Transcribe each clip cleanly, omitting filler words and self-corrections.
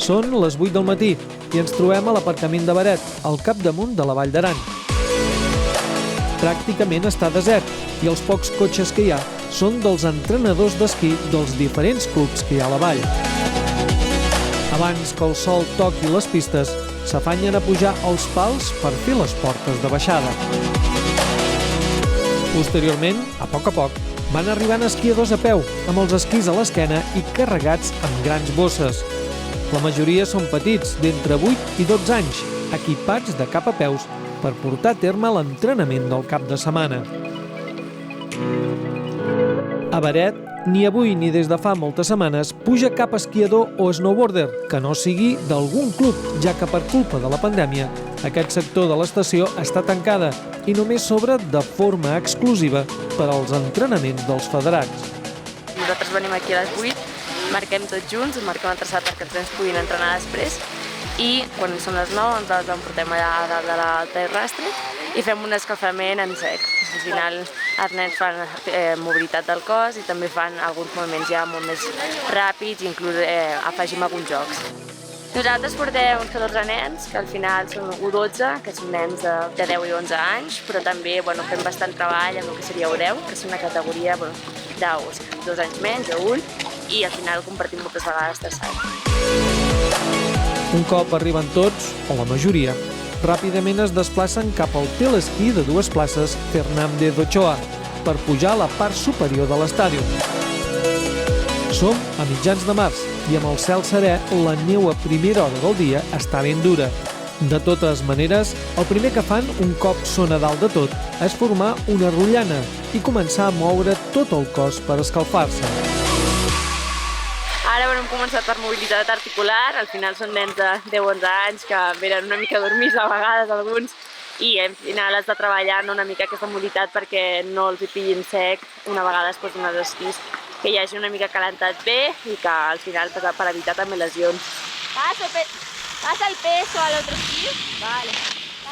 Són les 8 del matí i ens trobem a l'aparcament de Beret, al capdamunt de la Vall d'Aran. Pràcticament està desert i els pocs cotxes que hi ha són dels entrenadors d'esquí dels diferents clubs que hi ha a la vall. Abans que el sol toqui les pistes, s'afanyen a pujar els pals per fer les portes de baixada. Posteriorment, a poc, van arribant esquiadors a peu, amb els esquís a l'esquena i carregats amb grans bosses. La majoria són petits, d'entre 8 i 12 anys, equipats de cap a peus per portar a terme l'entrenament del cap de setmana. A Beret, ni avui ni des de fa moltes setmanes, puja cap esquiador o snowboarder que no sigui d'algun club, ja que per culpa de la pandèmia, aquest sector de l'estació està tancada i només s'obre de forma exclusiva per als entrenaments dels federats. Nosaltres venim aquí a les 8, marquem tots junts, marquem el traçat perquè els nens puguin entrenar després i quan són les 9 ens emportem allà a dalt de la terrastre i fem un escalfament en sec. Al final els nens fan mobilitat del cos i també fan alguns moviments ja molt més ràpids i inclús afegim alguns jocs. Nosaltres portem uns 14 nens, que al final són U12, que són nens de 10 i 11 anys, però també fem bastant treball amb el que seria U10, que és una categoria de 2 anys menys, o 1, i al final compartim moltes vegades traçat. Un cop arriben tots, o la majoria, ràpidament es desplacen cap al telesquí de 2 places Fernández Ochoa per pujar a la part superior de l'estadi. Som a mitjans de març i amb el cel serè la neu a primera hora del dia està ben dura. De totes maneres, el primer que fan un cop són a dalt de tot és formar una rotllana i començar a moure tot el cos per escalfar-se. Ara hem començat per mobilitat articular, al final són nens de 10-11 anys que venen una mica dormits a vegades alguns i al final has de treballar una mica aquesta mobilitat perquè no els hi pillin sec una vegada es posen els esquís, que hi hagi una mica calentat bé i que al final per evitar també lesions. Pasa el peso al otro esquí. Vale.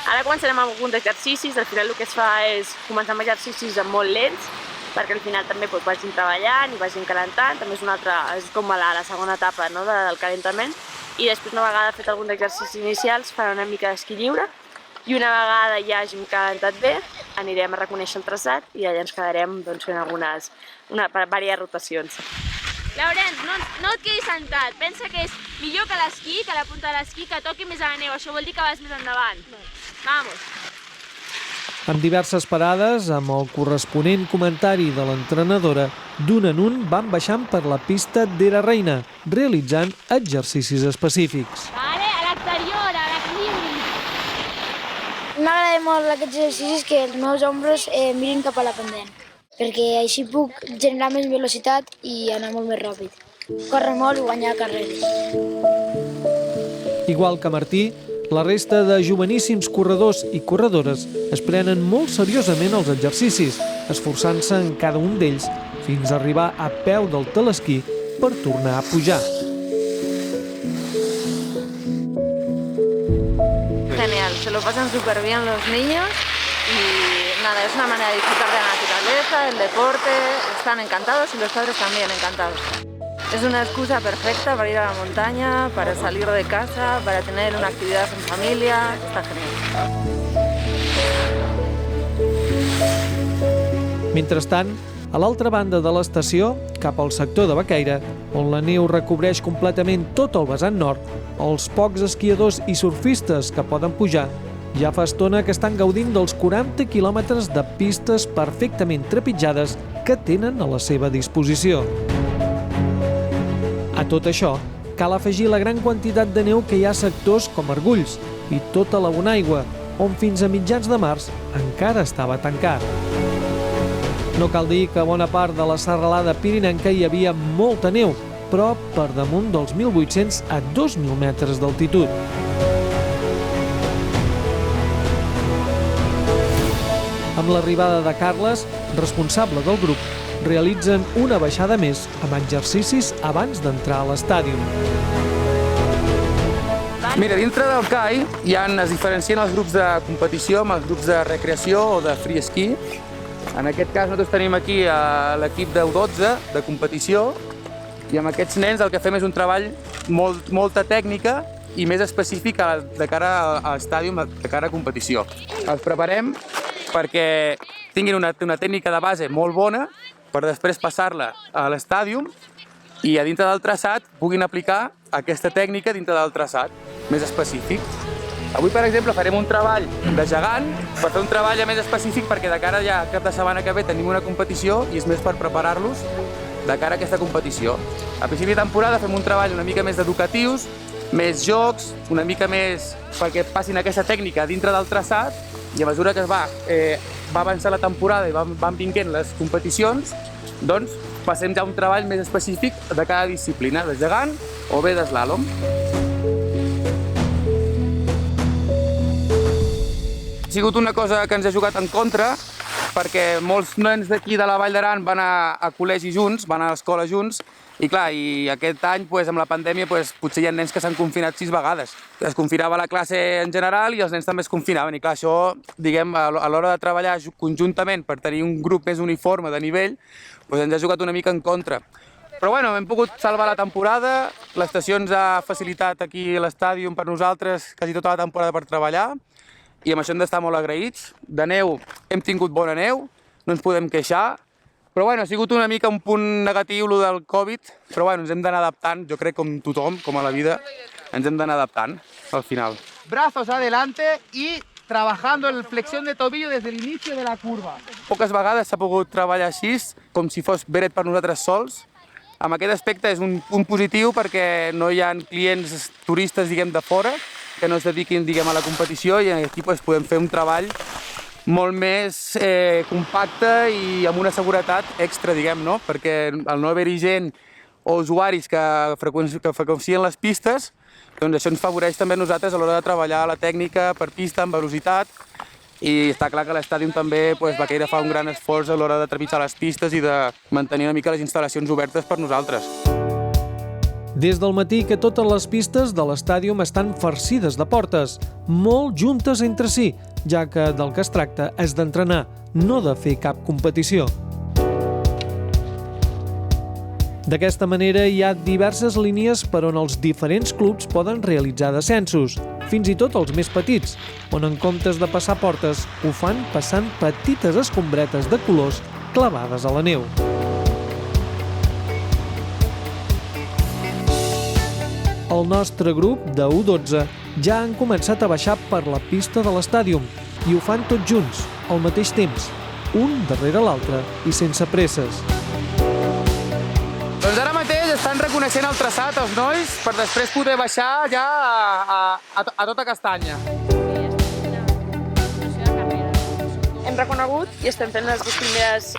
Ara començarem amb alguns exercicis, al final el que es fa és començar amb exercicis molt lents perquè al final també vagin treballant i vagin calentant, també és com la segona etapa del calentament i després una vegada fet alguns exercicis inicials fan una mica d'esquí lliure i una vegada ja hàgim calentat bé anirem a reconèixer el traçat i allà ens quedarem fent diverses rotacions. Laurent, no et quedis sentat, pensa que és millor que l'esquí, que la punta de l'esquí, que toqui més a la neu, això vol dir que vas més endavant. Vamos! Amb diverses parades, amb el corresponent comentari de l'entrenadora, d'un en un van baixant per la pista d'Era Reina, realitzant exercicis específics. Vale, a l'exterior, a l'equilibri. M'agrada molt aquests exercicis que els meus ombres mirin cap a la pendent, perquè així puc generar més velocitat i anar molt més ràpid. Córrer molt i guanyar carreres. Igual que Martí, la resta de joveníssims corredors i corredores es prenen molt seriosament els exercicis, esforçant-se en cada un d'ells fins a arribar a peu del telesquí per tornar a pujar. Genial, se lo pasan súper bien los niños y nada, es una manera de disfrutar de la naturaleza, del deporte, están encantados y los padres también encantados. Es una excusa perfecta para ir a la montaña, para salir de casa, para tener una actividad en familia, está genial. Mentrestant, a l'altra banda de l'estació, cap al sector de Baqueira, on la neu recobreix completament tot el vessant nord, els pocs esquiadors i surfistes que poden pujar ja fa estona que estan gaudint dels 40 quilòmetres de pistes perfectament trepitjades que tenen a la seva disposició. A tot això, cal afegir la gran quantitat de neu que hi ha a sectors com Argulls i tota la Bonaigua, on fins a mitjans de març encara estava tancat. No cal dir que a bona part de la serralada pirinenca hi havia molta neu, però per damunt dels 1.800 a 2.000 metres d'altitud. Amb l'arribada de Carles, responsable del grup, realitzen una baixada més amb exercicis abans d'entrar a l'estadi. Mira, dintre del CAI es diferencien els grups de competició amb els grups de recreació o de free ski. En aquest cas nosaltres tenim aquí l'equip d'U12 de competició i amb aquests nens el que fem és un treball molta tècnica i més específic de cara a l'estàdium, de cara a competició. Els preparem perquè tinguin una tècnica de base molt bona per després passar-la a l'estàdium i a dintre del traçat puguin aplicar aquesta tècnica dintre del traçat més específic. Avui, per exemple, farem un treball de gegant per fer un treball més específic perquè de cara ja cap de setmana que ve tenim una competició i és més per preparar-los de cara a aquesta competició. A principi de temporada fem un treball una mica més educatius, més jocs, una mica més perquè passin aquesta tècnica dintre del traçat i a mesura que va avançar la temporada i van vinguent les competicions, doncs passem ja a un treball més específic de cada disciplina, de gegant o bé d'eslàlom. Ha sigut una cosa que ens ha jugat en contra perquè molts nens d'aquí de la Vall d'Aran van a col·legi junts, van a l'escola junts i clar, i aquest any amb la pandèmia potser hi ha nens que s'han confinat 6 vegades. Es confinava la classe en general i els nens també es confinaven i clar, això, diguem, a l'hora de treballar conjuntament per tenir un grup més uniforme de nivell, ens ha jugat una mica en contra. Però bueno, hem pogut salvar la temporada, l'estació ens ha facilitat aquí l'estàdium per nosaltres quasi tota la temporada per treballar i amb això hem d'estar molt agraïts. De neu hem tingut bona neu, no ens podem queixar, però bueno, ha sigut una mica un punt negatiu el del Covid, però bueno, ens hem d'anar adaptant, jo crec com tothom, com a la vida, ens hem d'anar adaptant al final. Brazos adelante y trabajando en flexión de tobillo desde el inicio de la curva. Poques vegades s'ha pogut treballar així, com si fos beret per nosaltres sols. Amb aquest aspecte és un punt positiu perquè no hi ha clients turistes, diguem, de fora, que no es dediquin, diguem, a la competició i aquí podem fer un treball molt més compacte i amb una seguretat extra, diguem, no? Perquè al no haver-hi gent o usuaris que freqüencien les pistes, doncs això ens favoreix també a nosaltres a l'hora de treballar la tècnica per pista, amb velocitat, i està clar que l'estàdium també Baqueira fa un gran esforç a l'hora de trepitjar les pistes i de mantenir una mica les instal·lacions obertes per nosaltres. Des del matí que totes les pistes de l'estàdium estan farcides de portes, molt juntes entre si, ja que del que es tracta és d'entrenar, no de fer cap competició. D'aquesta manera hi ha diverses línies per on els diferents clubs poden realitzar descensos, fins i tot els més petits, on en comptes de passar portes ho fan passant petites escombretes de colors clavades a la neu. El nostre grup de U12 ja han començat a baixar per la pista de l'estàdium i ho fan tots junts, al mateix temps, un darrere l'altre i sense presses. Doncs ara mateix estan reconeixent el traçat els nois per després poder baixar ja a tota castanya. Hem reconegut i estem fent les 2 primeres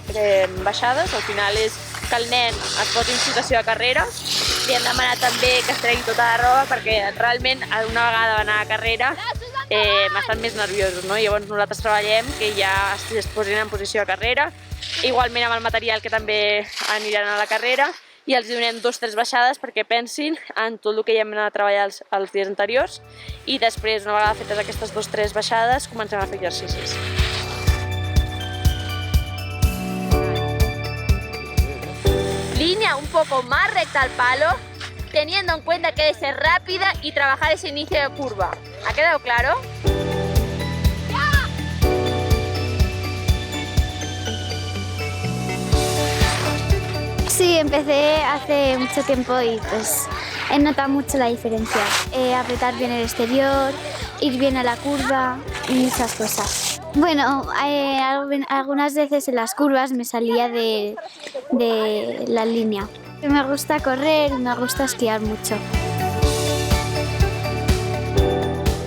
baixades. Al final és que el nen es posi en situació de carrera. Li hem demanat també que es tregui tota la roba perquè realment una vegada va anar a carrera estan més nerviosos, no? Llavors nosaltres treballem que ja es posin en posició de carrera, igualment amb el material que també aniran a la carrera i els donem 2 o 3 baixades perquè pensin en tot el que ja hem anat a treballar els dies anteriors i després, una vegada fetes aquestes 2 o 3 baixades, comencem a fer exercicis. Línea un poco más recta al palo, teniendo en cuenta que debe ser rápida y trabajar ese inicio de curva. ¿Ha quedado claro? Sí, empecé hace mucho tiempo y pues he notado mucho la diferencia. Apretar bien el exterior, ir bien a la curva y esas cosas. Bueno, algunas veces en las curvas me salía de la línea. Me gusta correr y me gusta esquiar mucho.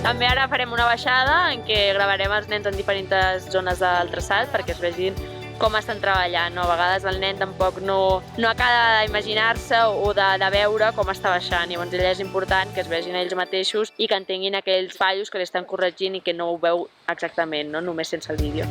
També ara farem una baixada en què gravarem els nens en diferents zones del traçat perquè es vegin com estan treballant. A vegades el nen tampoc no acaba d'imaginar-se o de veure com està baixant. Llavors és important que es vegin ells mateixos i que entenguin aquells fallos que li estan corregint i que no ho veu exactament, no només sense el vídeo.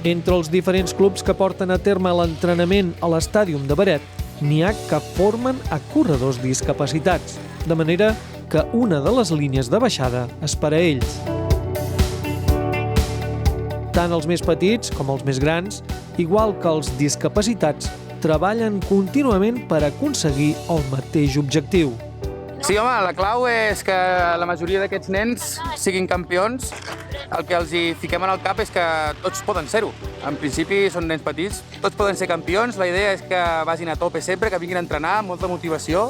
Entre els diferents clubs que porten a terme l'entrenament a l'estàdium de Beret, n'hi ha que formen a corredors discapacitats, de manera que una de les línies de baixada és per a ells. Tant els més petits com els més grans, igual que els discapacitats, treballen contínuament per aconseguir el mateix objectiu. Sí, home, la clau és que la majoria d'aquests nens siguin campions. El que els hi fiquem en el cap és que tots poden ser-ho. En principi són nens petits, tots poden ser campions. La idea és que vagin a tope sempre, que vinguin a entrenar, amb molta motivació.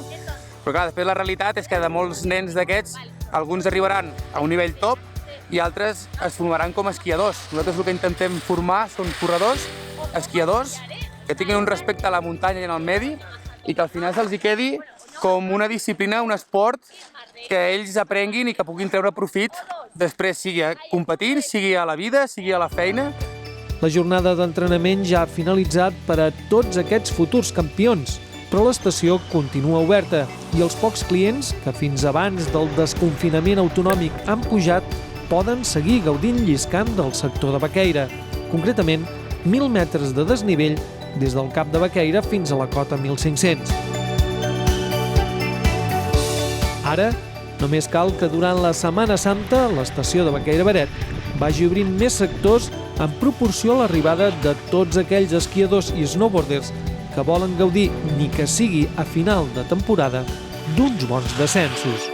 Però clar, després la realitat és que de molts nens d'aquests, alguns arribaran a un nivell top i altres es formaran com a esquiadors. Nosaltres el que intentem formar són corredors, esquiadors, que tinguin un respecte a la muntanya i al medi i que al final se'ls hi quedi com una disciplina, un esport que ells aprenguin i que puguin treure profit després, sigui competint, sigui a la vida, sigui a la feina. La jornada d'entrenament ja ha finalitzat per a tots aquests futurs campions, però l'estació continua oberta i els pocs clients que fins abans del desconfinament autonòmic han pujat poden seguir gaudint lliscant del sector de Baqueira. Concretament, 1.000 metres de desnivell des del Cap de Baqueira fins a la cota 1.500. Ara, només cal que durant la Setmana Santa l'estació de Baqueira Beret vagi obrint més sectors en proporció a l'arribada de tots aquells esquiadors i snowboarders que volen gaudir, ni que sigui a final de temporada, d'uns bons descensos.